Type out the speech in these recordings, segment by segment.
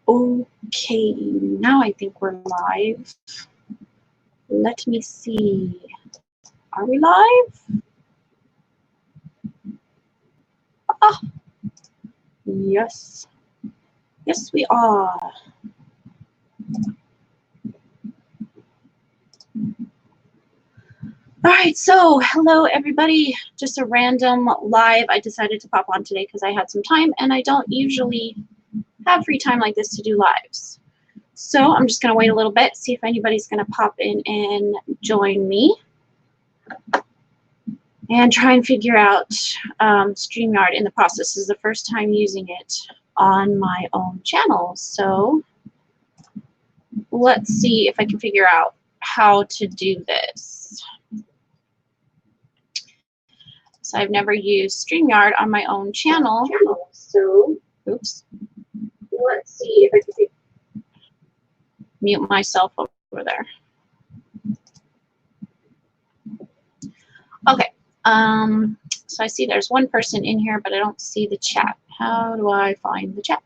Okay, now I think we're live. Let me see. Are we live? Ah, yes. Yes, we are. All right, so hello everybody. Just a random live. I decided to pop on today because I had some time and I don't usually have free time like this to do lives. So I'm just going to wait a little bit, see if anybody's going to pop in and join me. And try and figure out StreamYard in the process. This is the first time using it on my own channel. So let's see if I can figure out how to do this. So I've never used StreamYard on my own channel. So, oops. Let's see if I can mute myself over there. Okay. So I see there's one person in here, but I don't see the chat. How do I find the chat?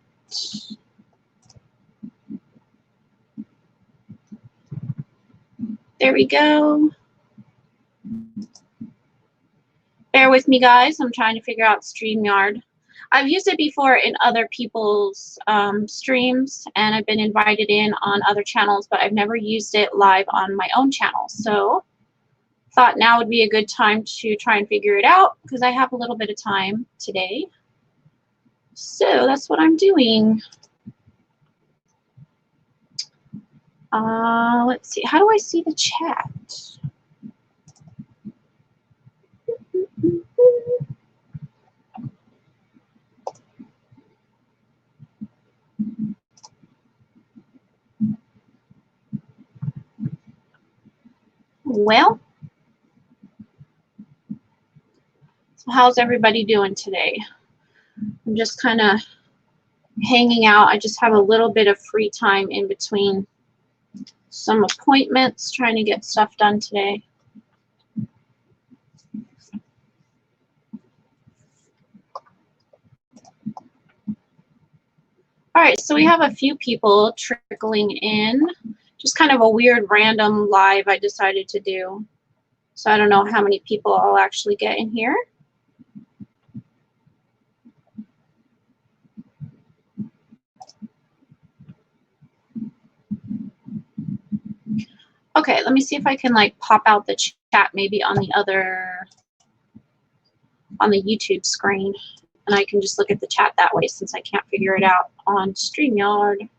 There we go. Bear with me, guys. I'm trying to figure out StreamYard. I've used it before in other people's streams, and I've been invited in on other channels, but I've never used it live on my own channel. So thought now would be a good time to try and figure it out because I have a little bit of time today. So that's what I'm doing. Let's see. How do I see the chat? Well, so how's everybody doing today? I'm just kind of hanging out. I just have a little bit of free time in between some appointments, trying to get stuff done today. All right, so we have a few people trickling in. Just kind of a weird random live I decided to do. So I don't know how many people I'll actually get in here. Okay, let me see if I can like pop out the chat maybe on the YouTube screen. And I can just look at the chat that way since I can't figure it out on StreamYard.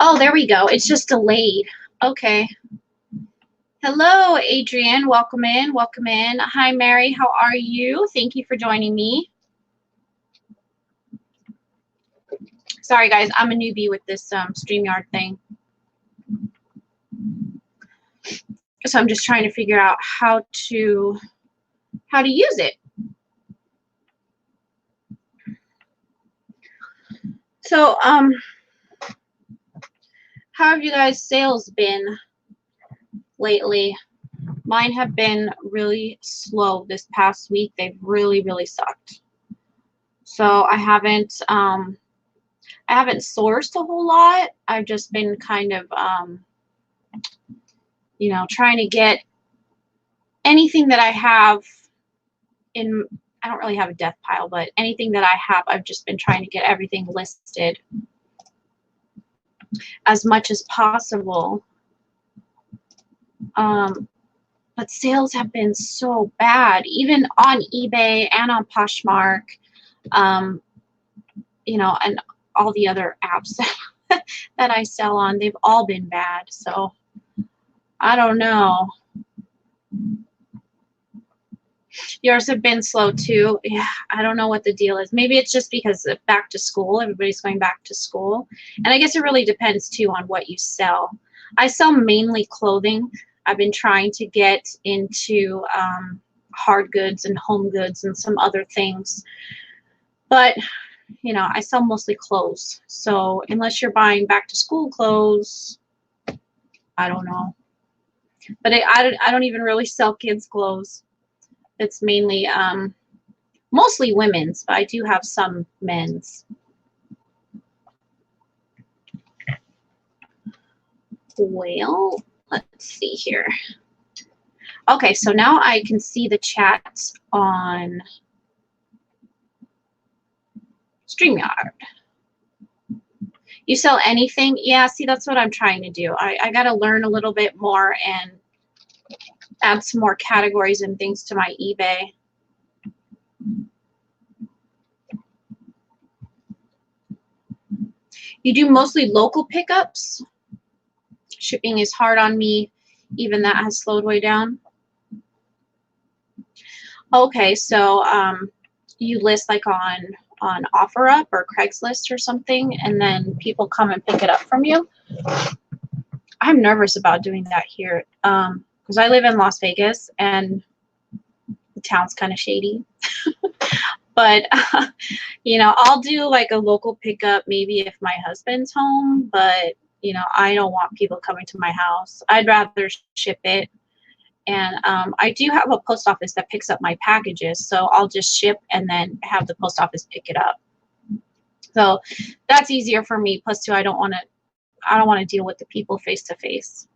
Oh, there we go. It's just delayed. Okay. Hello, Adrienne. Welcome in. Welcome in. Hi, Mary. How are you? Thank you for joining me. Sorry, guys. I'm a newbie with this StreamYard thing. So I'm just trying to figure out how to use it. So, how have you guys' sales been lately? Mine have been really slow this past week. They've really, really sucked. So I haven't sourced a whole lot. I've just been kind of, you know, trying to get anything that I have in. I don't really have a death pile, but anything that I have, I've just been trying to get everything listed as much as possible. But sales have been so bad, even on eBay and on Poshmark, you know, and all the other apps that I sell on. They've all been bad. So I don't know. Yours have been slow too. Yeah, I don't know what the deal is. Maybe it's just because of back to school. Everybody's going back to school. And I guess it really depends too on what you sell. I sell mainly clothing. I've been trying to get into hard goods and home goods and some other things. But, you know, I sell mostly clothes. So unless you're buying back to school clothes, I don't know. But I don't even really sell kids clothes. It's mainly mostly women's, but I do have some men's. Well, let's see here. Okay, so now I can see the chat on StreamYard. You sell anything? Yeah, see, that's what I'm trying to do. I got to learn a little bit more and add some more categories and things to my eBay. You do mostly local pickups? Shipping is hard on me. Even that has slowed way down. Okay, so you list like on OfferUp or Craigslist or something, and then people come and pick it up from you. I'm nervous about doing that here because I live in Las Vegas and the town's kind of shady. But you know, I'll do like a local pickup maybe if my husband's home, but you know, I don't want people coming to my house. I'd rather ship it. And I do have a post office that picks up my packages, so I'll just ship and then have the post office pick it up. So that's easier for me. Plus, too, I don't want to deal with the people face to face.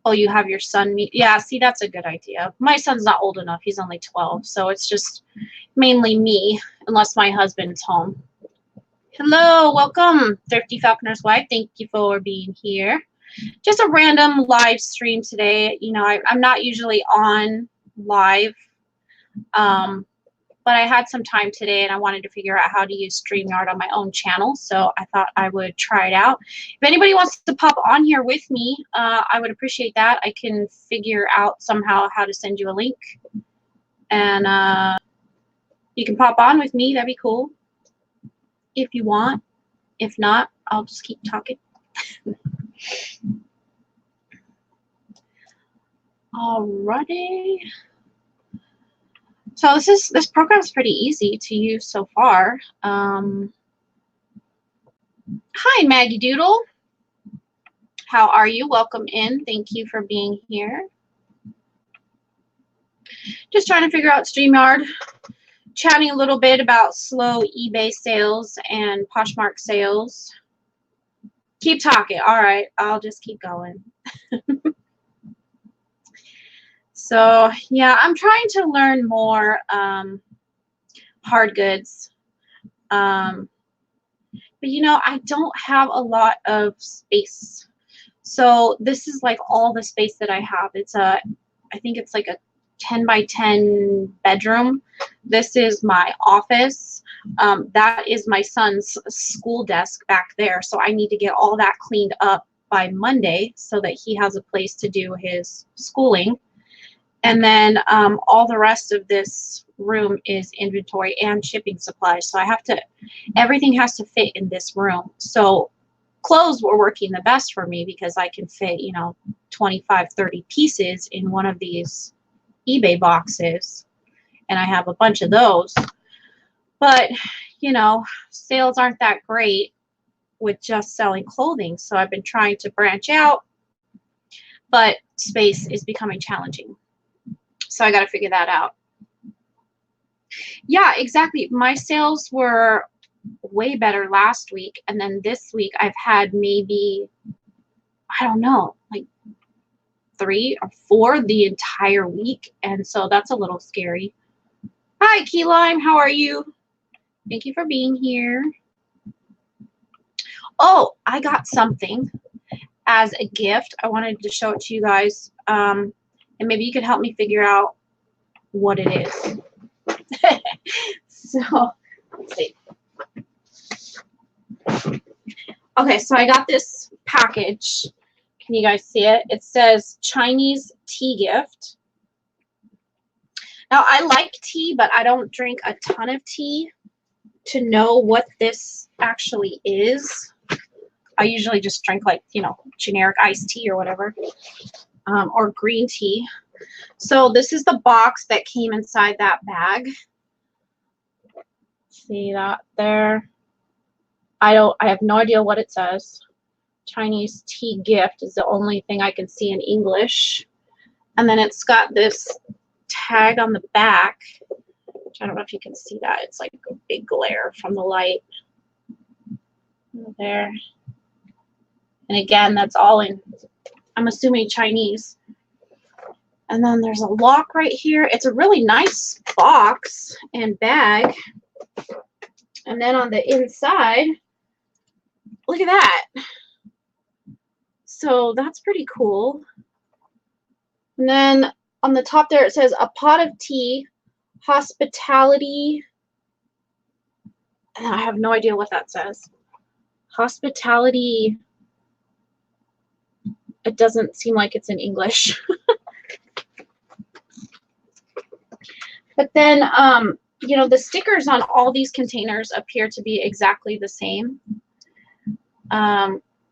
Oh, you have your son meet? Yeah, see, that's a good idea. My son's not old enough. He's only 12, so it's just mainly me, unless my husband's home. Hello, welcome, Thrifty Falconer's Wife. Thank you for being here. Just a random live stream today. You know, I'm not usually on live, but I had some time today and I wanted to figure out how to use StreamYard on my own channel, so I thought I would try it out. If anybody wants to pop on here with me, I would appreciate that. I can figure out somehow how to send you a link, and you can pop on with me. That'd be cool if you want. If not, I'll just keep talking. Alrighty. So this program's pretty easy to use so far. Hi, Maggie Doodle. How are you? Welcome in. Thank you for being here. Just trying to figure out StreamYard. Chatting a little bit about slow eBay sales and Poshmark sales. Keep talking. All right, I'll just keep going. So yeah, I'm trying to learn more hard goods. But you know, I don't have a lot of space. So this is like all the space that I have. It's I think it's like a 10 by 10 bedroom. This is my office. That is my son's school desk back there. So I need to get all that cleaned up by Monday so that he has a place to do his schooling. And then all the rest of this room is inventory and shipping supplies. So I have to, everything has to fit in this room. So clothes were working the best for me because I can fit, you know, 25, 30 pieces in one of these eBay boxes. And I have a bunch of those. But, you know, sales aren't that great with just selling clothing. So I've been trying to branch out, but space is becoming challenging. So I got to figure that out. Yeah, exactly. My sales were way better last week. And then this week I've had maybe, I don't know, like 3 or 4 the entire week. And so that's a little scary. Hi, Key Lime. How are you? Thank you for being here. Oh, I got something as a gift. I wanted to show it to you guys. And maybe you could help me figure out what it is. So, let's see. Okay, so I got this package. Can you guys see it? It says Chinese tea gift. Now, I like tea, but I don't drink a ton of tea to know what this actually is. I usually just drink like, you know, generic iced tea or whatever, or green tea. So this is the box that came inside that bag. See that there? I have no idea what it says. Chinese tea gift is the only thing I can see in English. And then it's got this tag on the back, which I don't know if you can see that. It's like a big glare from the light. There. And again, that's all in, I'm assuming, Chinese. And then there's a lock right here. It's a really nice box and bag. And then on the inside, look at that. So that's pretty cool. And then on the top there, it says a pot of tea, hospitality. And I have no idea what that says. Hospitality. It doesn't seem like it's in English. But then, you know, the stickers on all these containers appear to be exactly the same.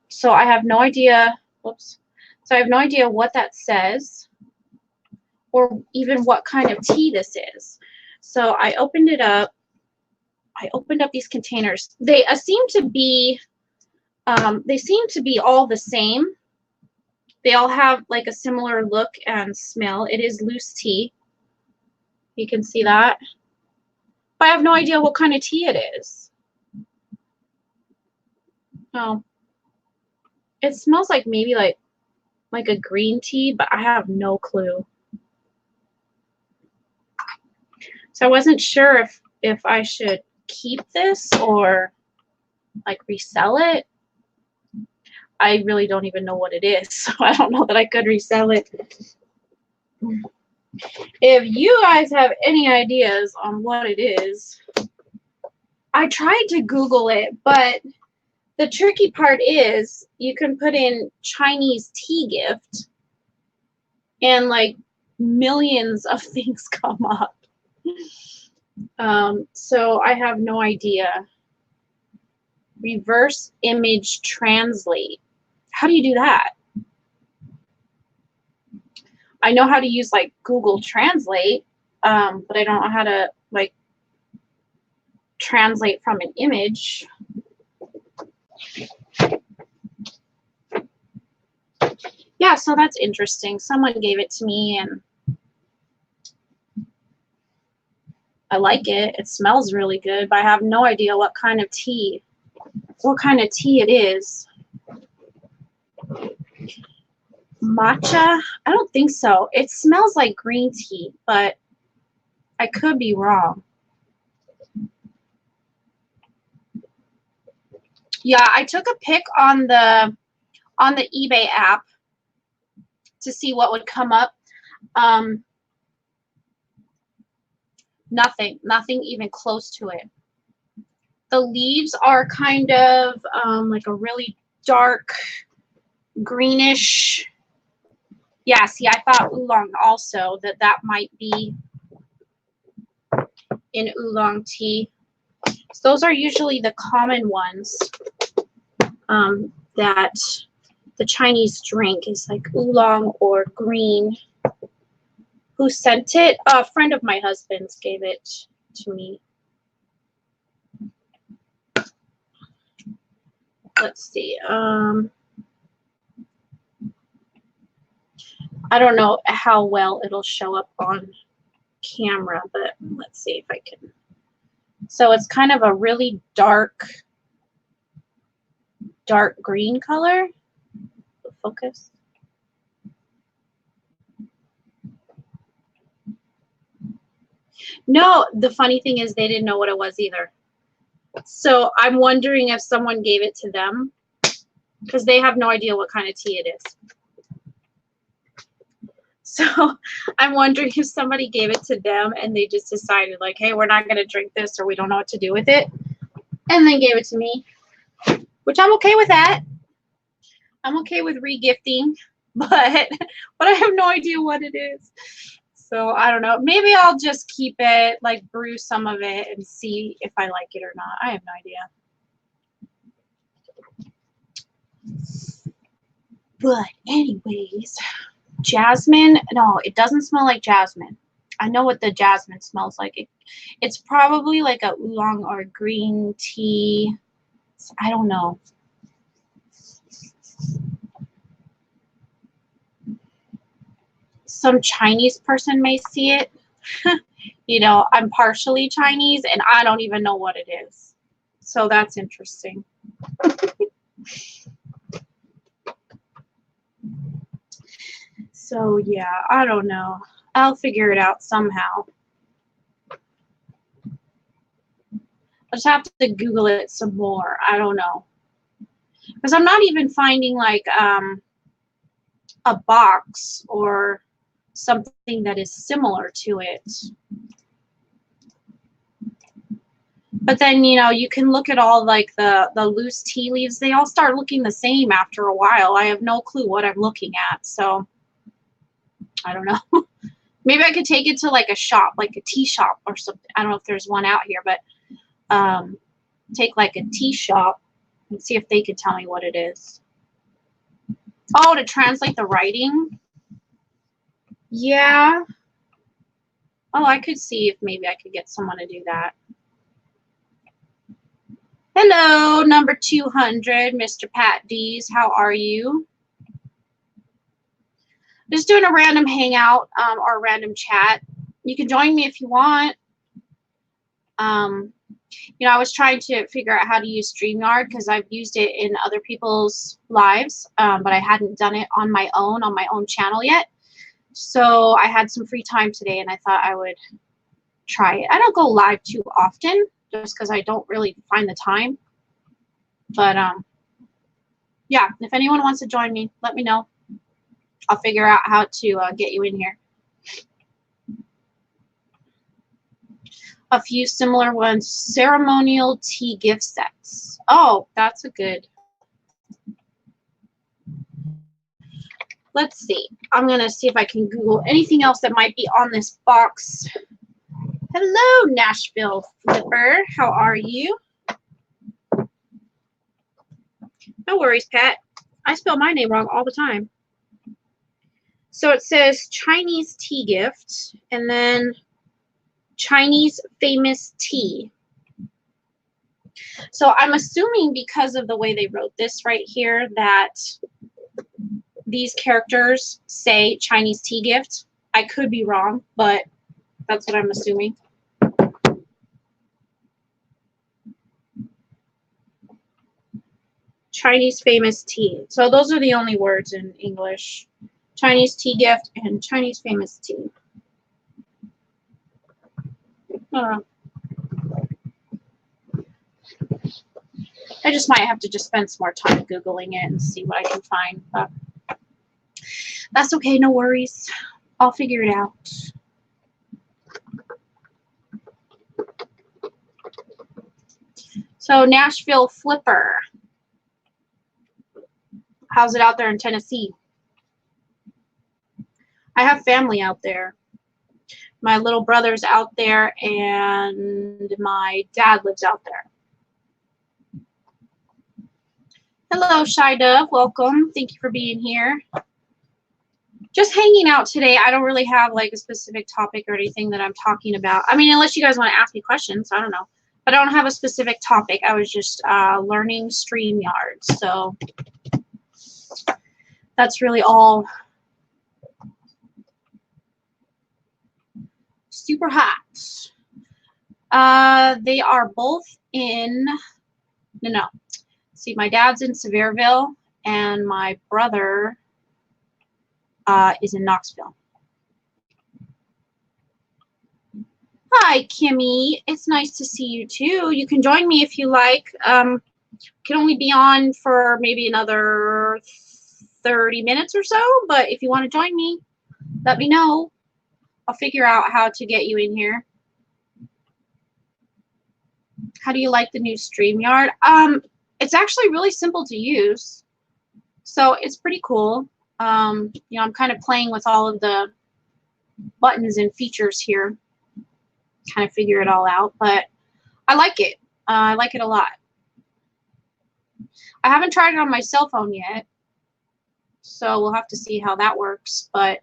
So I have no idea, whoops. So I have no idea what that says or even what kind of tea this is. So I opened it up. I opened up these containers. They seem to be all the same. They all have like a similar look and smell. It is loose tea. You can see that. But I have no idea what kind of tea it is. Oh. It smells like maybe like a green tea, but I have no clue. So I wasn't sure if I should keep this or like resell it. I really don't even know what it is, so I don't know that I could resell it. If you guys have any ideas on what it is, I tried to Google it, but the tricky part is you can put in Chinese tea gift and like millions of things come up. So I have no idea. Reverse image translate. How do you do that? I know how to use like Google Translate, but I don't know how to like translate from an image. Yeah, so that's interesting. Someone gave it to me and I like it. It smells really good, but I have no idea what kind of tea it is. Matcha? I don't think so. It smells like green tea, but I could be wrong. Yeah, I took a pic on the eBay app to see what would come up. Nothing even close to it. The leaves are kind of like a really dark greenish. Yeah, see, I thought oolong also that might be in oolong tea. So those are usually the common ones that the Chinese drink is like oolong or green. Who sent it? A friend of my husband's gave it to me. Let's see. I don't know how well it'll show up on camera, but let's see if I can. So it's kind of a really dark green color. Focus. No, the funny thing is they didn't know what it was either. So I'm wondering if someone gave it to them because they have no idea what kind of tea it is. So I'm wondering if somebody gave it to them and they just decided like, hey, we're not going to drink this or we don't know what to do with it. And then gave it to me, which I'm okay with that. I'm okay with regifting, but I have no idea what it is. So I don't know. Maybe I'll just keep it, like brew some of it and see if I like it or not. I have no idea. But anyways, jasmine. No, it doesn't smell like jasmine. I know what the jasmine smells like. It's probably like a oolong or a green tea. I don't know. Some Chinese person may see it. You know, I'm partially Chinese and I don't even know what it is. So that's interesting. So yeah, I don't know. I'll figure it out somehow. I'll just have to Google it some more. I don't know. Because I'm not even finding like a box or something that is similar to it. But then, you know, you can look at all like the loose tea leaves. They all start looking the same after a while. I have no clue what I'm looking at. So I don't know. Maybe I could take it to like a shop, like a tea shop or something. I don't know if there's one out here, but take like a tea shop and see if they could tell me what it is. Oh, to translate the writing? Yeah. Oh, I could see if maybe I could get someone to do that. Hello, number 200, Mr. Pat D's. How are you? Just doing a random hangout or a random chat. You can join me if you want. You know, I was trying to figure out how to use StreamYard because I've used it in other people's lives, but I hadn't done it on my own channel yet. So I had some free time today and I thought I would try it. I don't go live too often just because I don't really find the time. But yeah, if anyone wants to join me, let me know. I'll figure out how to get you in here. A few similar ones. Ceremonial tea gift sets. Oh, that's a good. Let's see. I'm going to see if I can Google anything else that might be on this box. Hello, Nashville Flipper. How are you? No worries, Pat. I spell my name wrong all the time. So it says Chinese tea gift and then Chinese famous tea. So I'm assuming because of the way they wrote this right here that these characters say Chinese tea gift. I could be wrong, but that's what I'm assuming. Chinese famous tea. So those are the only words in English. Chinese tea gift and Chinese famous tea. I just might have to just spend some more time Googling it and see what I can find. But that's okay, no worries. I'll figure it out. So Nashville Flipper. How's it out there in Tennessee? I have family out there. My little brother's out there and my dad lives out there. Hello, Shy Dove. Welcome. Thank you for being here. Just hanging out today. I don't really have like a specific topic or anything that I'm talking about. I mean, unless you guys want to ask me questions, I don't know. But I don't have a specific topic. I was just learning StreamYard. So that's really all. Super hot. They are both in, no. See, my dad's in Sevierville and my brother is in Knoxville. Hi, Kimmy. It's nice to see you too. You can join me if you like. Can only be on for maybe another 30 minutes or so, but if you want to join me, let me know. I'll figure out how to get you in here. How do you like the new StreamYard? It's actually really simple to use, so it's pretty cool. You know, I'm kind of playing with all of the buttons and features here, kind of figure it all out, but I like it. I like it a lot. I haven't tried it on my cell phone yet, so we'll have to see how that works, but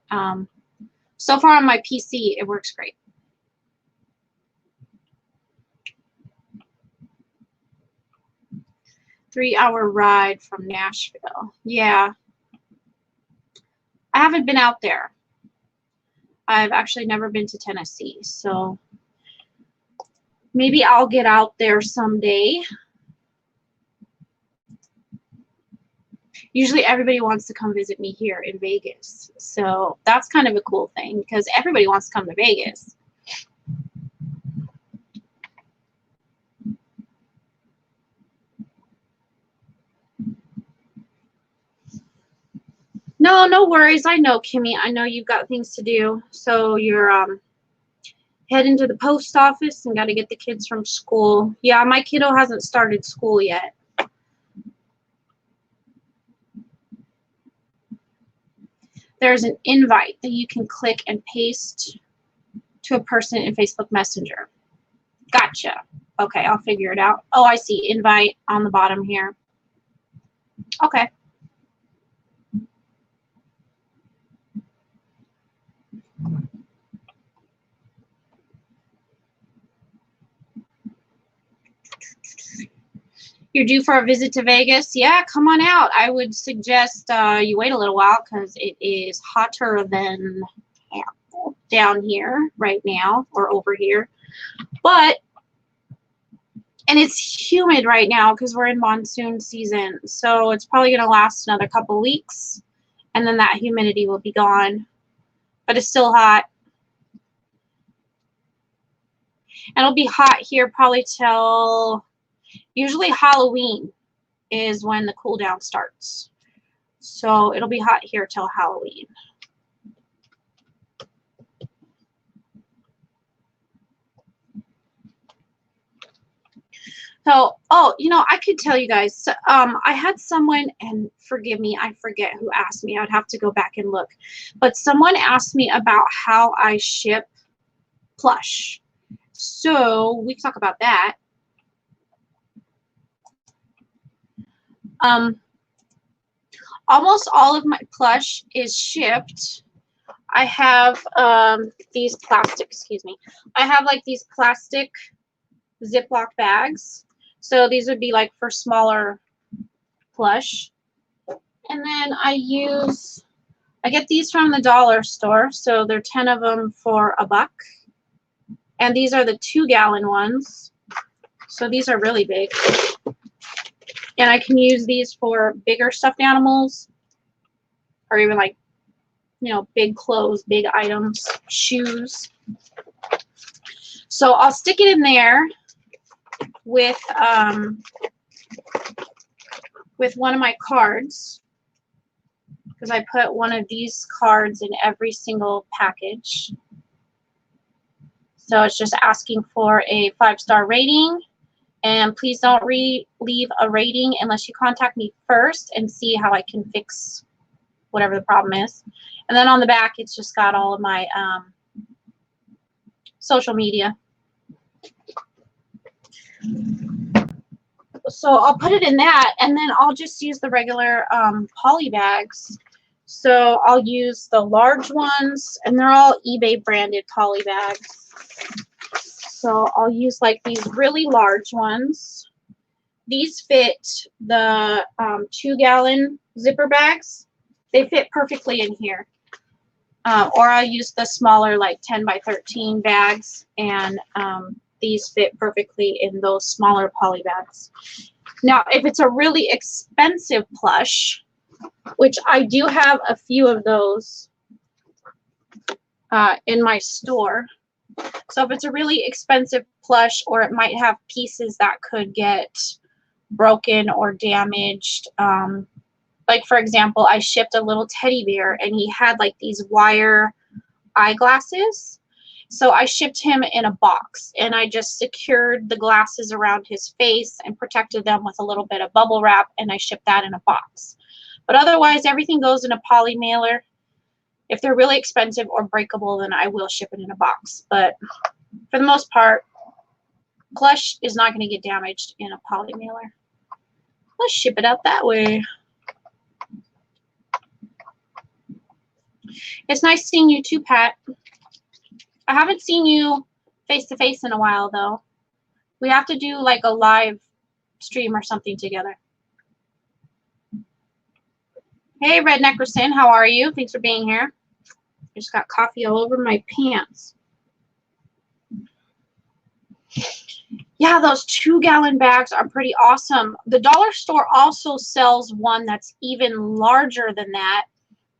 So far on my PC, it works great. Three-hour ride from Nashville. Yeah. I haven't been out there. I've actually never been to Tennessee, so maybe I'll get out there someday. Usually everybody wants to come visit me here in Vegas, so that's kind of a cool thing because everybody wants to come to Vegas. No, no worries. I know, Kimmy. I know you've got things to do. So you're heading to the post office and got to get the kids from school. Yeah, my kiddo hasn't started school yet. There's an invite that you can click and paste to a person in Facebook Messenger. Gotcha. Okay, I'll figure it out. Oh, I see. Invite on the bottom here. Okay. You're due for a visit to Vegas? Yeah, come on out. I would suggest you wait a little while because it is hotter than hell down here right now or over here. But, and it's humid right now because we're in monsoon season. So it's probably going to last another couple weeks and then that humidity will be gone. But it's still hot. And it'll be hot here probably till usually Halloween is when the cool down starts. So it'll be hot here till Halloween. So, oh, you know, I could tell you guys, I had someone, and forgive me, I forget who asked me. I would have to go back and look. But someone asked me about how I ship plush. So we can talk about that. Almost all of my plush is shipped. I have these plastic, excuse me. I have like these plastic Ziploc bags. So these would be like for smaller plush. And then I get these from the dollar store. So they're 10 of them for $1. And these are the 2-gallon ones. So these are really big. And I can use these for bigger stuffed animals or even like, you know, big clothes, big items, shoes. So I'll stick it in there with one of my cards because I put one of these cards in every single package. So it's just asking for a 5-star rating. And please don't leave a rating unless you contact me first and see how I can fix whatever the problem is. And then on the back, it's just got all of my social media. So I'll put it in that, and then I'll just use the regular poly bags. So I'll use the large ones, and they're all eBay branded poly bags. So I'll use like these really large ones. These fit the 2-gallon zipper bags. They fit perfectly in here. Or I'll use the smaller like 10 by 13 bags, and these fit perfectly in those smaller poly bags. Now, if it's a really expensive plush, which I do have a few of those in my store. So if it's a really expensive plush, or it might have pieces that could get broken or damaged. Like for example, I shipped a little teddy bear and he had like these wire eyeglasses. So I shipped him in a box, and I just secured the glasses around his face and protected them with a little bit of bubble wrap, and I shipped that in a box. But otherwise, everything goes in a poly mailer. If they're really expensive or breakable, then I will ship it in a box. But for the most part, plush is not going to get damaged in a poly mailer. Let's ship it out that way. It's nice seeing you too, Pat. I haven't seen you face to face in a while, though. We have to do like a live stream or something together. Hey, Redneck Rasin, how are you? Thanks for being here. I just got coffee all over my pants. Yeah, those 2-gallon bags are pretty awesome. The dollar store also sells one that's even larger than that.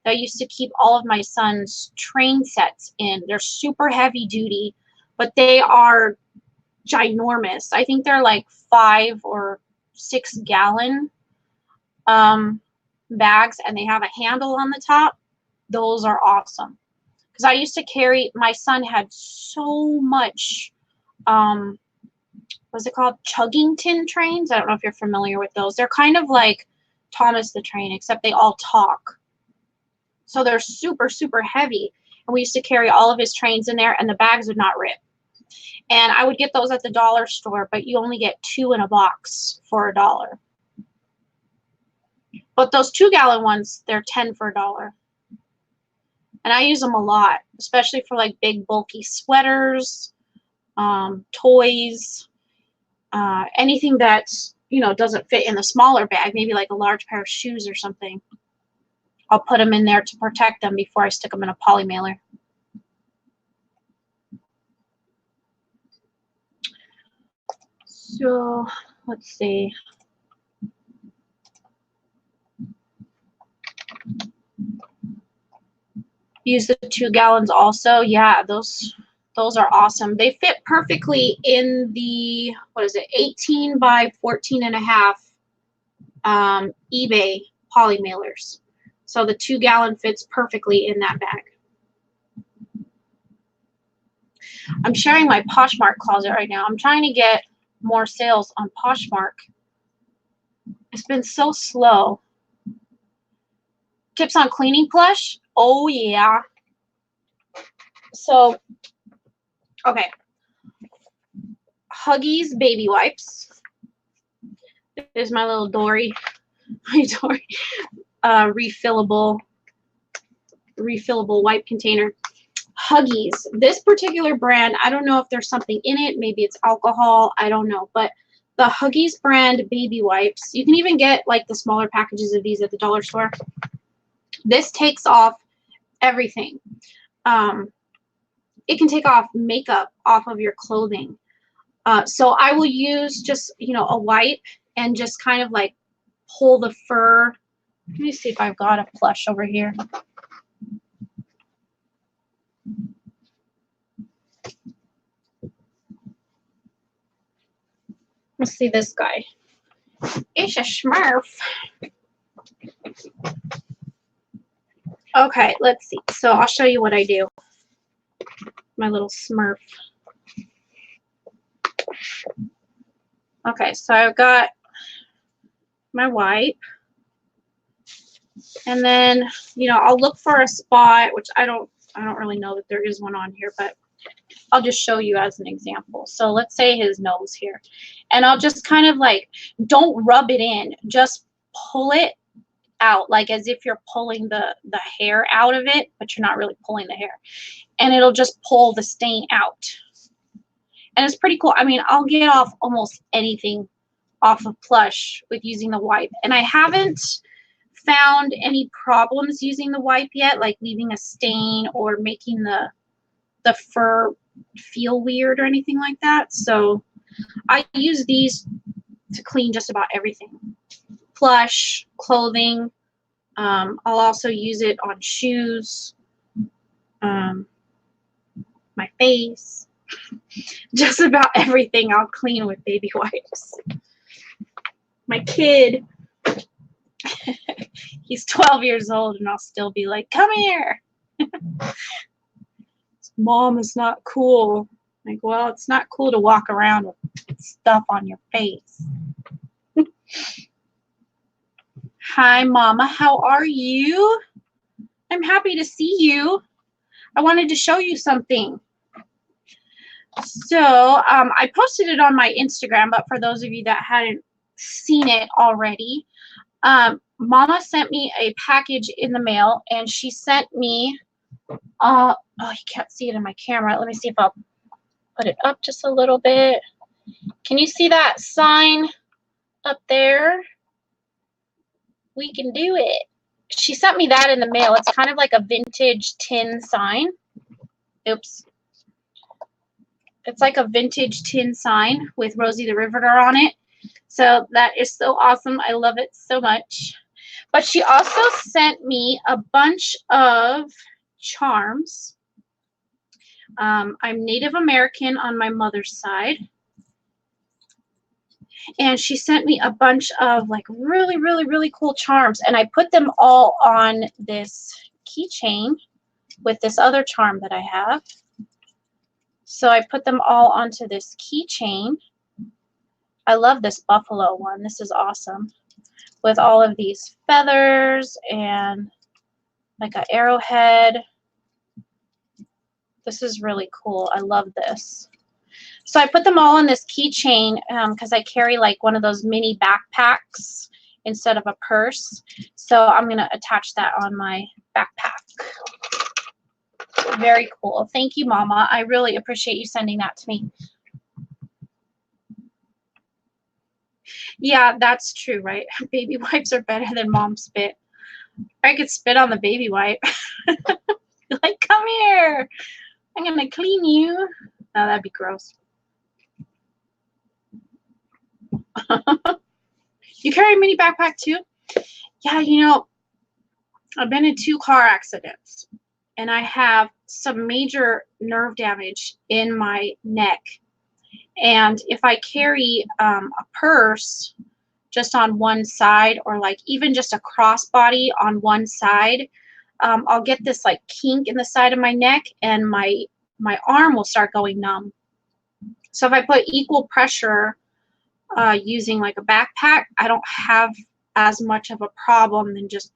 I used to keep all of my son's train sets in. They're super heavy duty, but they are ginormous. I think they're like 5 or 6 gallon bags, and they have a handle on the top. Those are awesome. Because I used to carry, my son had so much, what's it called? Chuggington trains. I don't know if you're familiar with those. They're kind of like Thomas the Train, except they all talk. So they're super, super heavy. And we used to carry all of his trains in there, and the bags would not rip. And I would get those at the dollar store, but you only get 2 in a box for $1. But those 2-gallon ones, they're 10 for $1. And I use them a lot, especially for like big bulky sweaters, toys, anything that's, you know, doesn't fit in the smaller bag, maybe like a large pair of shoes or something. I'll put them in there to protect them before I stick them in a poly mailer. So let's see. Use the 2 gallons also. Yeah, those are awesome. They fit perfectly in the, what is it, 18 by 14 and a half eBay poly mailers. So the 2-gallon fits perfectly in that bag. I'm sharing my Poshmark closet right now. I'm trying to get more sales on Poshmark. It's been so slow. Tips on cleaning plush? Oh, yeah. So, okay. Huggies baby wipes. There's my little Dory. My Dory. Refillable wipe container. Huggies. This particular brand, I don't know if there's something in it. Maybe it's alcohol. I don't know. But the Huggies brand baby wipes, you can even get like the smaller packages of these at the dollar store. This takes off everything. It can take off makeup off of your clothing. So I will use just, you know, a wipe and just kind of like pull the fur. Let me see if I've got a plush over here. Let's see this guy. It's a Smurf. Okay, let's see. So I'll show you what I do. My little Smurf. Okay, so I've got my wipe. And then, you know, I'll look for a spot, which I don't really know that there is one on here, but I'll just show you as an example. So let's say his nose here. And I'll just kind of like, don't rub it in, just pull it out, like as if you're pulling the hair out of it, but you're not really pulling the hair. And it'll just pull the stain out. And it's pretty cool. I mean, I'll get off almost anything off of plush with using the wipe. And I haven't found any problems using the wipe yet, like leaving a stain or making the fur feel weird or anything like that. So I use these to clean just about everything. Plush, clothing. I'll also use it on shoes, my face. Just about everything I'll clean with baby wipes. My kid, he's 12 years old and I'll still be like, come here. Mom is not cool. Like, well, it's not cool to walk around with stuff on your face. Hi, Mama. How are you? I'm happy to see you. I wanted to show you something. So I posted it on my Instagram, but for those of you that hadn't seen it already, Mama sent me a package in the mail, and she sent me, oh, you can't see it in my camera. Let me see if I'll put it up just a little bit. Can you see that sign up there? We can do it. She sent me that in the mail. It's kind of like a vintage tin sign. Oops. It's like a vintage tin sign with Rosie the Riveter on it. So that is so awesome. I love it so much. But she also sent me a bunch of charms. I'm Native American on my mother's side. And she sent me a bunch of like really, really, really cool charms. And I put them all on this keychain with this other charm that I have. So I put them all onto this keychain. I love this buffalo one. This is awesome. With all of these feathers and like an arrowhead. This is really cool. I love this. So I put them all on this keychain because I carry like one of those mini backpacks instead of a purse. So I'm going to attach that on my backpack. Very cool. Thank you, Mama. I really appreciate you sending that to me. Yeah, that's true, right? Baby wipes are better than mom spit. I could spit on the baby wipe. Like, come here. I'm going to clean you. Oh, that'd be gross. You carry a mini backpack too? Yeah, you know, I've been in 2 car accidents and I have some major nerve damage in my neck. And if I carry a purse just on one side, or like even just a crossbody on one side, I'll get this like kink in the side of my neck and my arm will start going numb. So if I put equal pressure using like a backpack, I don't have as much of a problem than just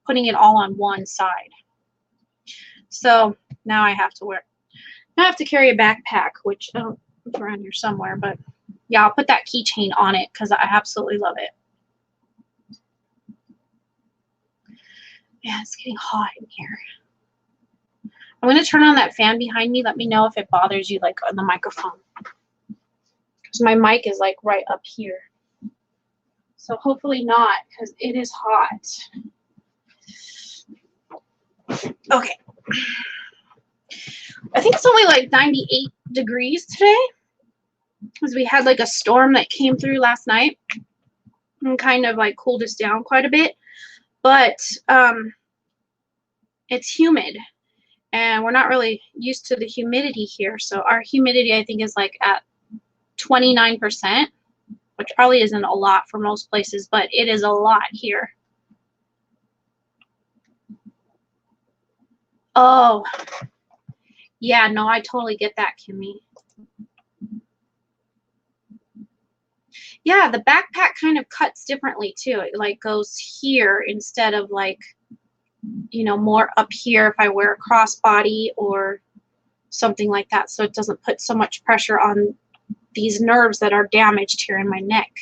putting it all on one side. So now I have to carry a backpack, which it's around here somewhere, but yeah, I'll put that keychain on it because I absolutely love it. Yeah, it's getting hot in here. I'm going to turn on that fan behind me. Let me know if it bothers you, like on the microphone. Because my mic is like right up here. So hopefully not, because it is hot. Okay. I think it's only like 98 degrees today. Because we had like a storm that came through last night. And kind of like cooled us down quite a bit. But it's humid. And we're not really used to the humidity here. So our humidity, I think, is like at 29%, which probably isn't a lot for most places, but it is a lot here. Oh, yeah, no, I totally get that, Kimmy. Yeah, the backpack kind of cuts differently too. It like goes here instead of like, you know, more up here if I wear a crossbody or something like that. So it doesn't put so much pressure on these nerves that are damaged here in my neck.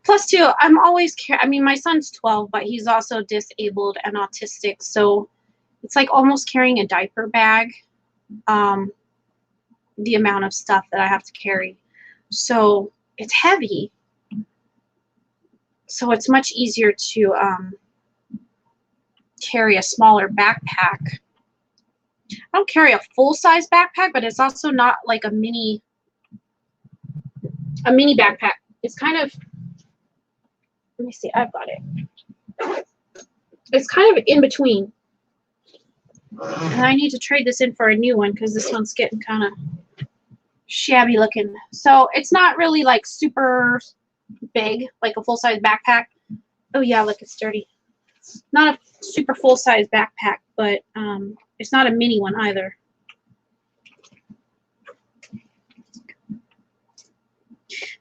Plus too, I'm always I mean, my son's 12, but he's also disabled and autistic. So it's like almost carrying a diaper bag. The amount of stuff that I have to carry. So it's heavy. So it's much easier to carry a smaller backpack. I don't carry a full-size backpack, but it's also not like a mini backpack. It's kind of, let me see, I've got it. It's kind of in between. And I need to trade this in for a new one because this one's getting kind of shabby looking. So it's not really like super big, like a full-size backpack. Oh yeah, look, it's dirty. Not a super full-size backpack, but it's not a mini one either.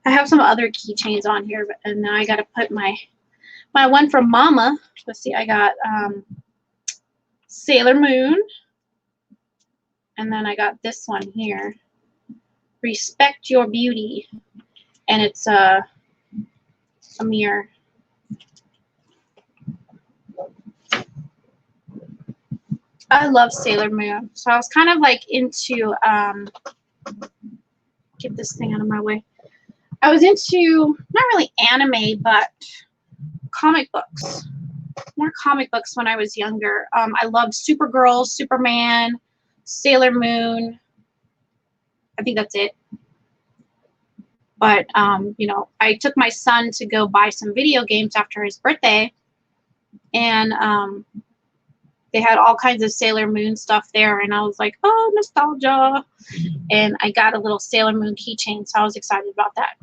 I have some other keychains on here, and now I got to put my one from Mama. Let's see, I got Sailor Moon, and then I got this one here, Respect Your Beauty, and it's a mirror. I love Sailor Moon. So I was kind of like into, get this thing out of my way. I was into, not really anime, but comic books. More comic books when I was younger. I loved Supergirl, Superman, Sailor Moon. I think that's it. But, you know, I took my son to go buy some video games after his birthday. And they had all kinds of Sailor Moon stuff there. And I was like, oh, nostalgia. And I got a little Sailor Moon keychain. So I was excited about that.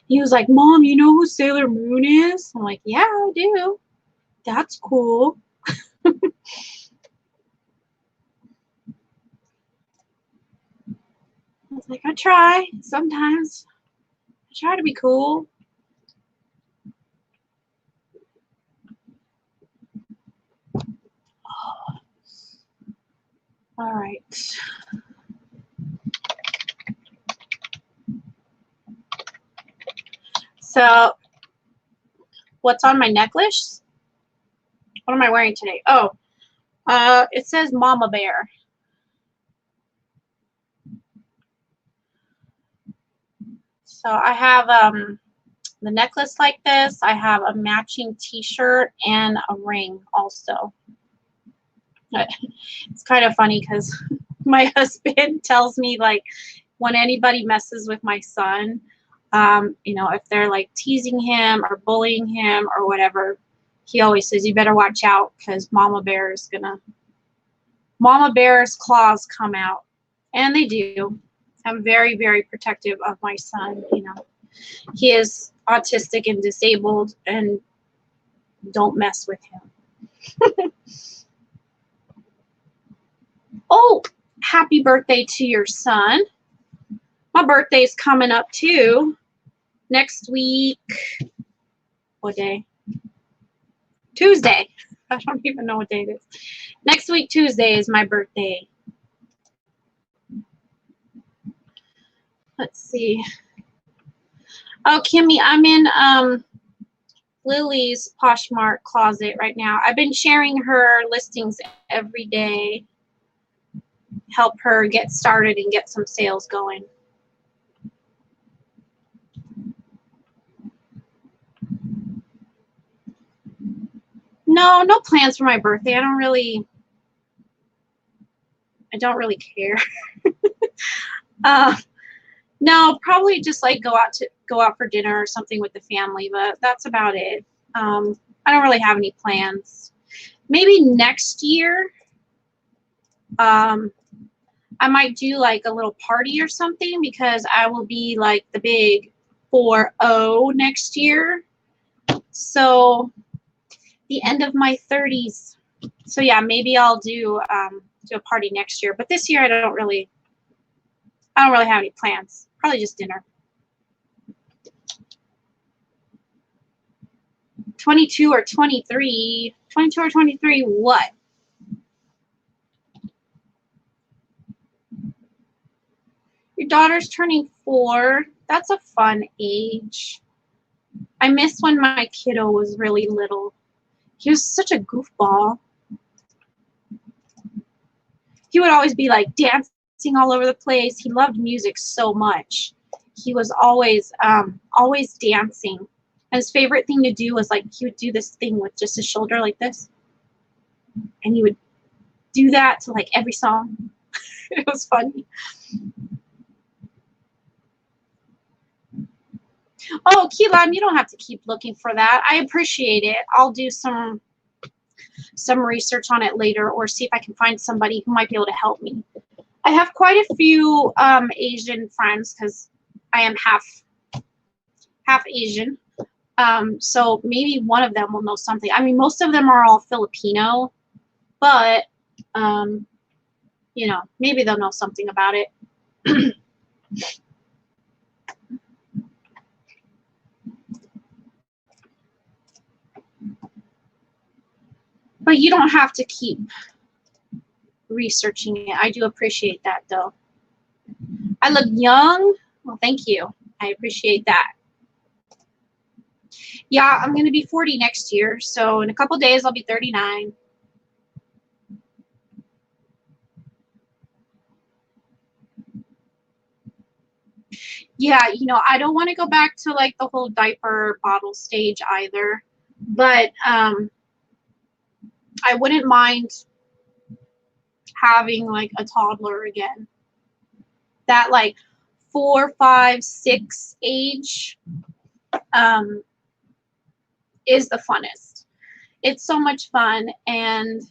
He was like, Mom, you know who Sailor Moon is? I'm like, yeah, I do. That's cool. I was like, I try sometimes. I try to be cool. All right. So, what's on my necklace? What am I wearing today? Oh, it says Mama Bear. So I have the necklace like this. I have a matching t-shirt and a ring also. It's kind of funny because my husband tells me, like, when anybody messes with my son, you know, if they're like teasing him or bullying him or whatever, he always says, you better watch out because Mama Bear's claws come out. And they do. I'm very, very protective of my son. You know, he is autistic and disabled, and don't mess with him. Oh, happy birthday to your son. My birthday's coming up too. Next week. What day? Tuesday. I don't even know what day it is. Next week, Tuesday, is my birthday. Let's see. Oh, Kimmy, I'm in Lily's Poshmark closet right now. I've been sharing her listings every day. Help her get started and get some sales going. No, no plans for my birthday. I don't really care. No, probably just like go out for dinner or something with the family, but that's about it. I don't really have any plans. Maybe next year, I might do like a little party or something because I will be like the big 4-0 next year. So the end of my 30s. So yeah, maybe I'll do a party next year. But this year I don't really have any plans. Probably just dinner. 22 or 23. 22 or 23, what? Your daughter's turning 4. That's a fun age. I miss when my kiddo was really little. He was such a goofball. He would always be like dancing all over the place. He loved music so much. He was always dancing. And his favorite thing to do was, like, he would do this thing with just his shoulder like this. And he would do that to like every song. It was funny. Oh, Keelan, you don't have to keep looking for that. I appreciate it. I'll do some research on it later, or see if I can find somebody who might be able to help me. I have quite a few Asian friends because I am half Asian. So maybe one of them will know something. I mean, most of them are all Filipino, but you know, maybe they'll know something about it. But you don't have to keep researching it. I do appreciate that, though. I look young. Well, thank you. I appreciate that. Yeah, I'm going to be 40 next year. So in a couple days, I'll be 39. Yeah, you know, I don't want to go back to like the whole diaper bottle stage either. But I wouldn't mind having like a toddler again. That like 4, 5, 6 age is the funnest. It's so much fun, and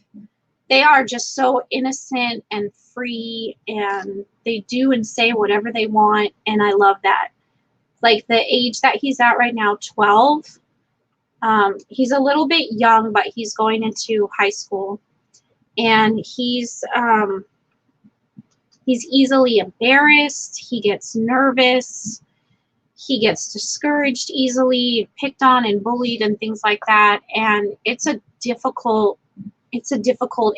they are just so innocent and free, and they do and say whatever they want, and I love that. Like the age that he's at right now, 12, he's a little bit young, but he's going into high school, and he's easily embarrassed. He gets nervous. He gets discouraged easily, picked on and bullied and things like that. And it's a difficult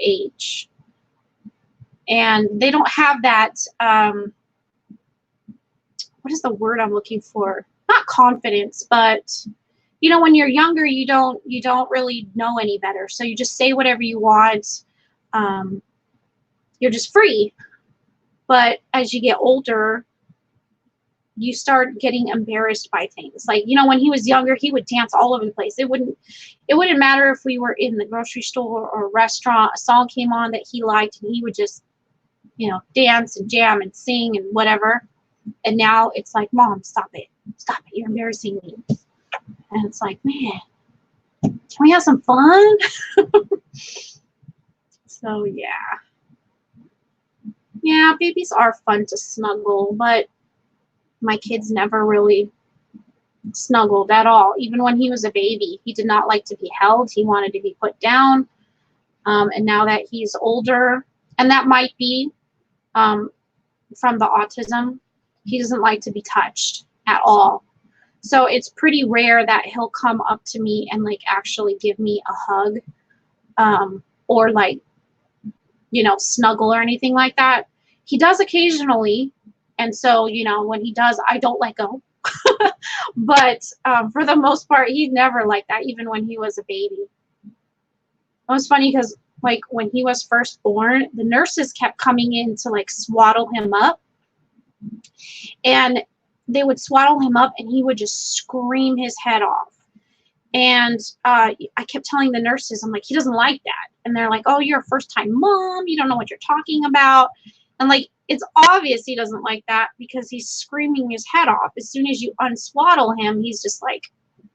age. And they don't have that, what is the word I'm looking for? Not confidence, but you know, when you're younger, you don't really know any better. So you just say whatever you want. You're just free. But as you get older, you start getting embarrassed by things. Like, you know, when he was younger, he would dance all over the place. It wouldn't matter if we were in the grocery store or a restaurant, a song came on that he liked, and he would just, you know, dance and jam and sing and whatever. And now it's like, Mom, stop it. Stop it. You're embarrassing me. And it's like, man, can we have some fun? So, yeah. Yeah, babies are fun to snuggle, but my kids never really snuggled at all. Even when he was a baby, he did not like to be held. He wanted to be put down. And now that he's older, and that might be from the autism, he doesn't like to be touched at all. So it's pretty rare that he'll come up to me and like actually give me a hug, or like, you know, snuggle or anything like that. He does occasionally. And so, you know, when he does, I don't let go. But for the most part, he never liked that, even when he was a baby. It was funny because like when he was first born, the nurses kept coming in to like swaddle him up. And they would swaddle him up and he would just scream his head off. And I kept telling the nurses, I'm like, he doesn't like that. And they're like, oh, you're a first-time mom. You don't know what you're talking about. And like, it's obvious he doesn't like that because he's screaming his head off. As soon as you unswaddle him, he's just like,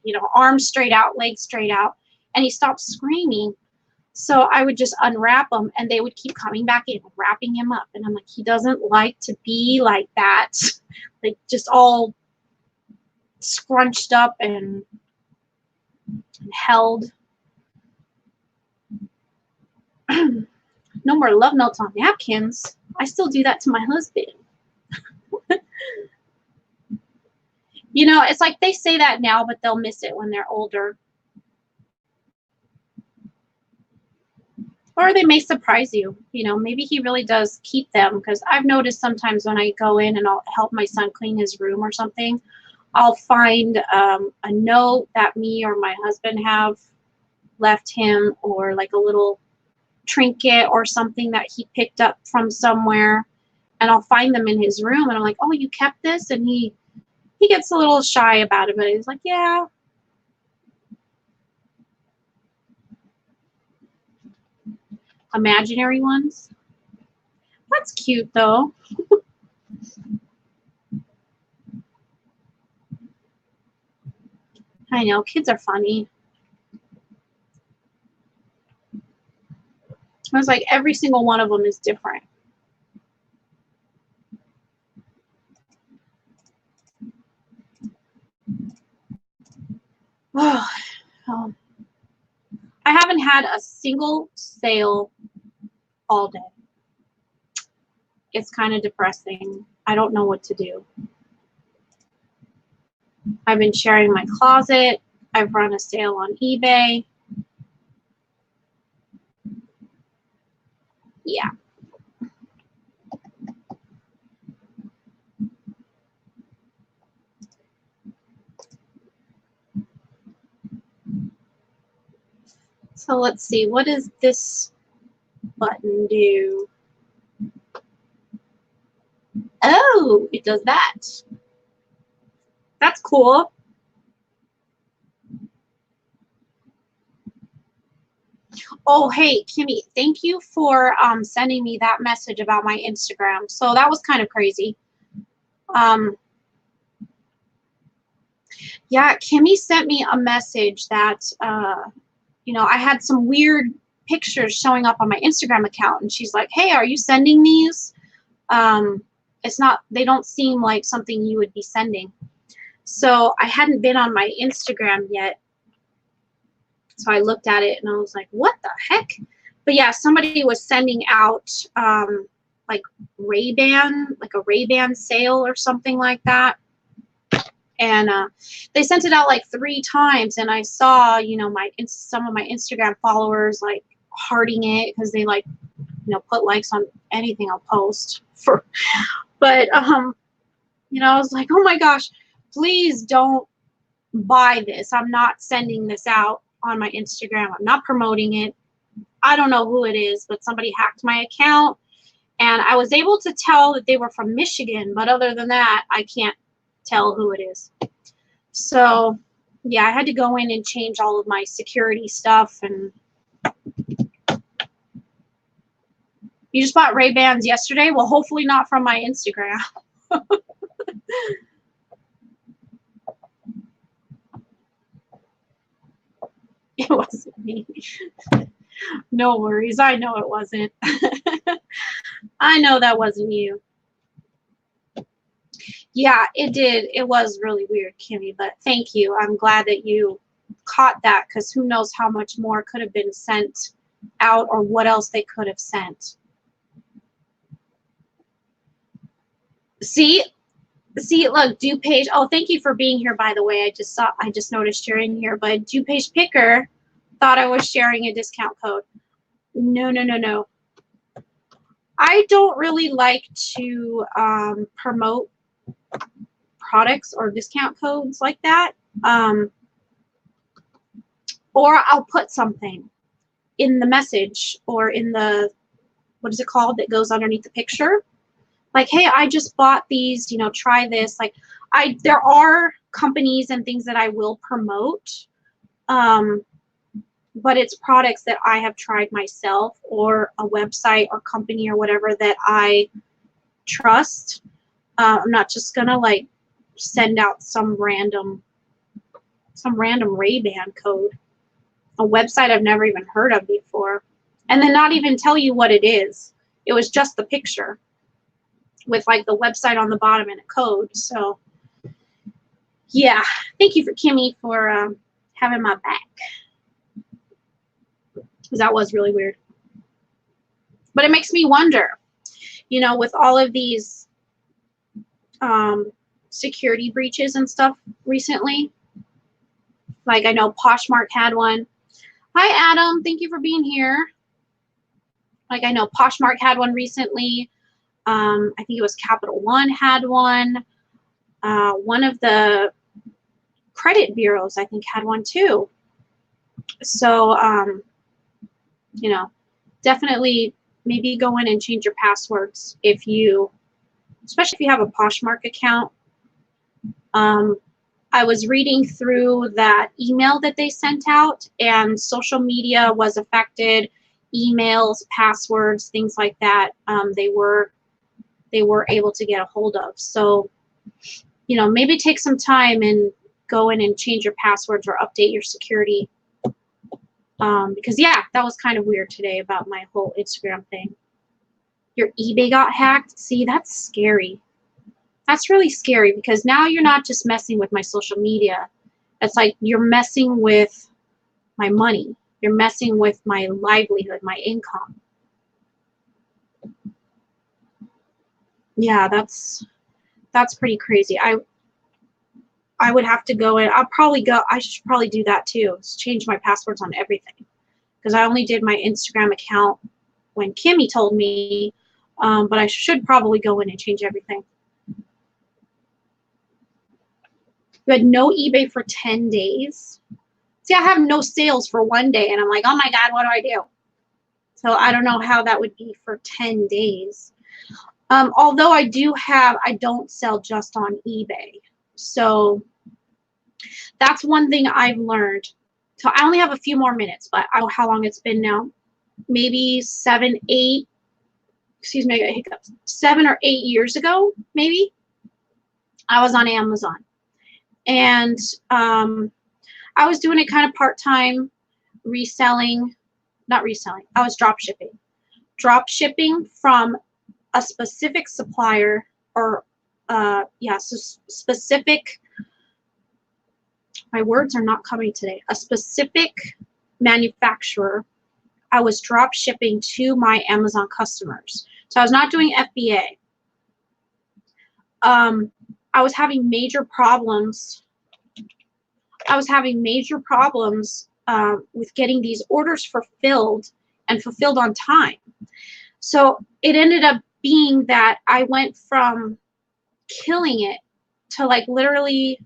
you know, arms straight out, legs straight out, and he stops screaming. So I would just unwrap him, and they would keep coming back in, wrapping him up. And I'm like, he doesn't like to be like that, like just all scrunched up and held. No more love notes on napkins. I still do that to my husband. You know, it's like they say that now, but they'll miss it when they're older. Or they may surprise you. You know, maybe he really does keep them, because I've noticed sometimes when I go in and I'll help my son clean his room or something, I'll find a note that me or my husband have left him, or like a little trinket or something that he picked up from somewhere, and I'll find them in his room, and I'm like, oh, you kept this? And he gets a little shy about it, but he's like, yeah. Imaginary ones. That's cute though. I know, kids are funny. I was like, every single one of them is different. Oh, I haven't had a single sale all day. It's kind of depressing. I don't know what to do. I've been sharing my closet. I've run a sale on eBay. Yeah. So let's see, what does this button do? Oh, it does that. That's cool. Oh, hey, Kimmy, thank you for sending me that message about my Instagram. So that was kind of crazy. Yeah, Kimmy sent me a message that, you know, I had some weird pictures showing up on my Instagram account, and she's like, hey, are you sending these? It's not, they don't seem like something you would be sending. So I hadn't been on my Instagram yet. So I looked at it and I was like, what the heck? But yeah, somebody was sending out like Ray-Ban, like a Ray-Ban sale or something like that. And they sent it out like 3 times, and I saw, you know, some of my Instagram followers like hearting it because they like, you know, put likes on anything I'll post. But you know, I was like, oh my gosh, please don't buy this. I'm not sending this out on my Instagram. I'm not promoting it. I don't know who it is, but somebody hacked my account, and I was able to tell that they were from Michigan, but other than that, I can't tell who it is. So yeah, I had to go in and change all of my security stuff. And you just bought Ray-Bans yesterday? Well, hopefully not from my Instagram. It wasn't me. No worries. I know it wasn't. I know that wasn't you. Yeah, it did. It was really weird, Kimmy, but thank you. I'm glad that you caught that, because who knows how much more could have been sent out or what else they could have sent. See, look, DuPage. Oh, thank you for being here, by the way. I just noticed you're in here, but DuPage Picker thought I was sharing a discount code. No, no, no, no. I don't really like to promote products or discount codes like that. Or I'll put something in the message or in the, what is it called, that goes underneath the picture. Like, hey, I just bought these, you know, try this. Like, there are companies and things that I will promote, but it's products that I have tried myself, or a website or company or whatever that I trust. I'm not just gonna like send out some random Ray-Ban code, a website I've never even heard of before, and then not even tell you what it is. It was just the picture with like the website on the bottom and a code. So yeah, thank you for Kimmy for having my back, because that was really weird. But it makes me wonder, you know, with all of these security breaches and stuff recently. Like, I know Poshmark had one. Hi, Adam. Thank you for being here. Like, I know Poshmark had one recently. I think it was Capital One had one. One of the credit bureaus, I think, had one too. So, you know, definitely maybe go in and change your passwords if you, especially if you have a Poshmark account. I was reading through that email that they sent out, and social media was affected, emails, passwords, things like that. They were able to get a hold of. So, you know, maybe take some time and go in and change your passwords or update your security. Because yeah, that was kind of weird today about my whole Instagram thing. Your eBay got hacked. See, that's scary. That's really scary, because now you're not just messing with my social media. It's like you're messing with my money. You're messing with my livelihood, my income. Yeah, that's pretty crazy. I would have to go in. I should probably do that too. Change my passwords on everything, because I only did my Instagram account when Kimmy told me, but I should probably go in and change everything. You had no eBay for 10 days. See, I have no sales for one day, and I'm like, oh my God, what do I do? So I don't know how that would be for 10 days. Although I don't sell just on eBay. So that's one thing I've learned. So I only have a few more minutes, but I don't know how long it's been now. Maybe 7 or 8 years ago, maybe, I was on Amazon. And I was doing it kind of part-time, I was drop shipping from a specific supplier, or specific, my words are not coming today, a specific manufacturer. I was drop shipping to my Amazon customers. So I was not doing FBA. I was having major problems. With getting these orders fulfilled on time. So it ended up being that I went from killing it to like literally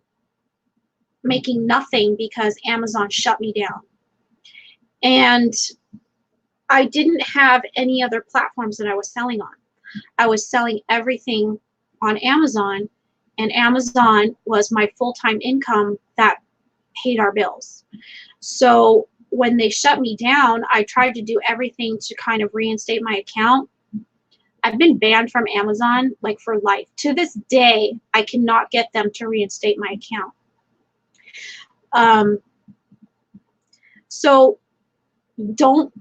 making nothing because Amazon shut me down. And I didn't have any other platforms that I was selling on. I was selling everything on Amazon, and Amazon was my full-time income that paid our bills. So when they shut me down, I tried to do everything to kind of reinstate my account. I've been banned from Amazon like for life. To this day, I cannot get them to reinstate my account. So don't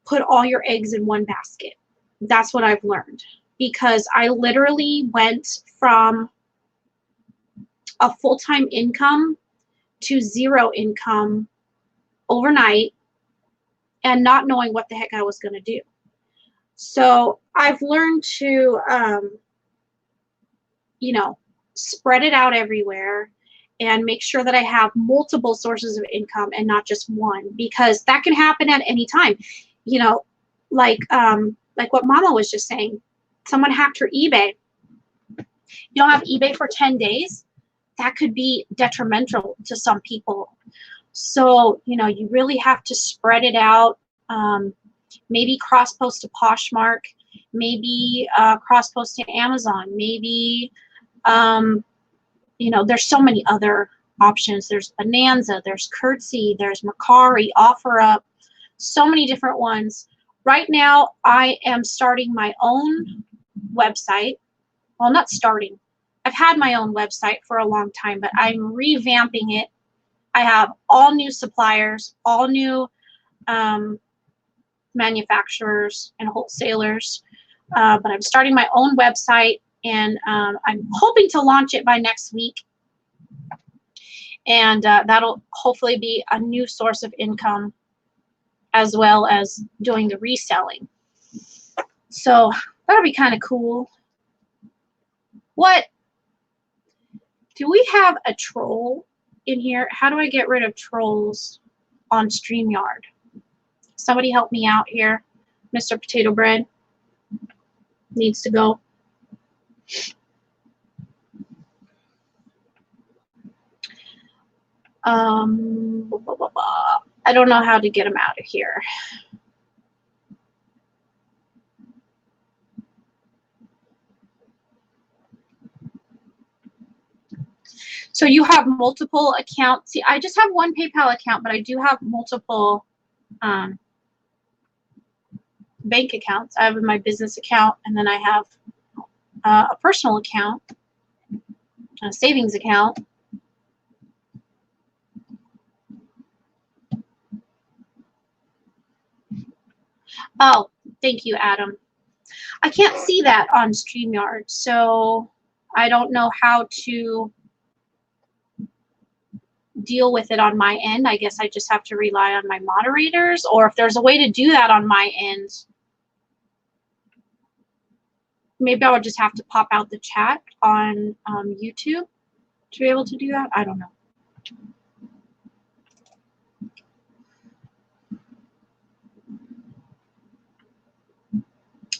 put all your eggs in one basket. That's what I've learned, because I literally went from a full-time income to zero income overnight and not knowing what the heck I was going to do. So I've learned to, spread it out everywhere and make sure that I have multiple sources of income and not just one, because that can happen at any time. Like what Mama was just saying, someone hacked her eBay. You don't have eBay for 10 days. That could be detrimental to some people. So, you really have to spread it out. Maybe cross-post to Poshmark, maybe cross-post to Amazon, maybe, there's so many other options. There's Bonanza, there's Curtsy, there's Mercari, OfferUp, so many different ones. Right now, I am starting my own website. Well, not starting. I've had my own website for a long time, but I'm revamping it. I have all new suppliers, all new manufacturers and wholesalers, but I'm starting my own website, and I'm hoping to launch it by next week. And that'll hopefully be a new source of income, as well as doing the reselling. So that'll be kind of cool. What? Do we have a troll in here? How do I get rid of trolls on StreamYard? Somebody help me out here. Mr. Potato Bread needs to go. I don't know how to get him out of here. So you have multiple accounts. See, I just have one PayPal account, but I do have multiple bank accounts. I have my business account, and then I have a personal account, a savings account. Oh, thank you, Adam. I can't see that on StreamYard, so I don't know how to deal with it on my end. I guess I just have to rely on my moderators, or if there's a way to do that on my end, maybe I would just have to pop out the chat on YouTube to be able to do that. I don't know.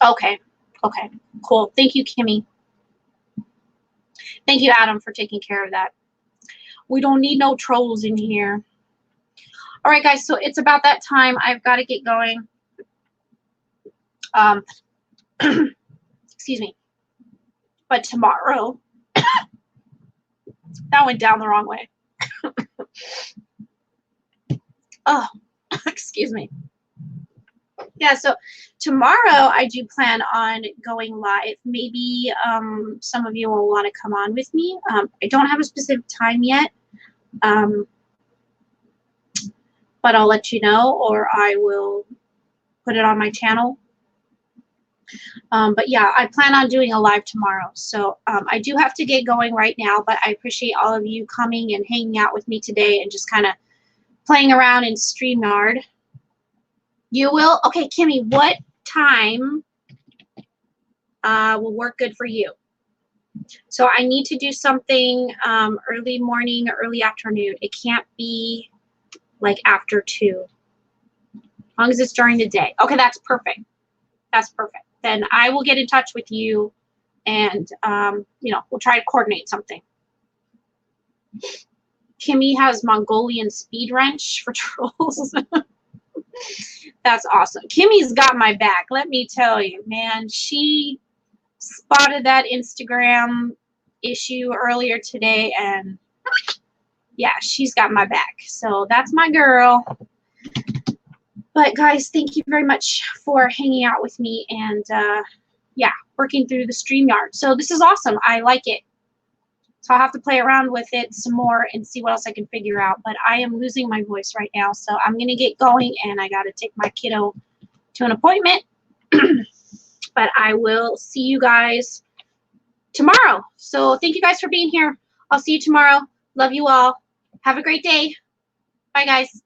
Okay, cool. Thank you, Kimmy. Thank you, Adam, for taking care of that. We don't need no trolls in here. All right, guys, so it's about that time. I've got to get going. Excuse me. But tomorrow, that went down the wrong way. Oh, excuse me. Yeah, so tomorrow I do plan on going live. Maybe some of you will want to come on with me. I don't have a specific time yet, but I'll let you know, or I will put it on my channel. But yeah, I plan on doing a live tomorrow. So I do have to get going right now, but I appreciate all of you coming and hanging out with me today and just kind of playing around in StreamYard. You will? Okay, Kimmy, what time will work good for you? So I need to do something early morning or early afternoon. It can't be like after 2, as long as it's during the day. Okay, that's perfect. That's perfect. Then I will get in touch with you and, you know, we'll try to coordinate something. Kimmy has Mongolian speed wrench for trolls. That's awesome. Kimmy's got my back. Let me tell you, man, she spotted that Instagram issue earlier today, and yeah, she's got my back. So that's my girl. But guys, thank you very much for hanging out with me and yeah, working through the StreamYard. So this is awesome. I like it. So I'll have to play around with it some more and see what else I can figure out. But I am losing my voice right now, so I'm going to get going, and I got to take my kiddo to an appointment. But I will see you guys tomorrow. So thank you guys for being here. I'll see you tomorrow. Love you all. Have a great day. Bye, guys.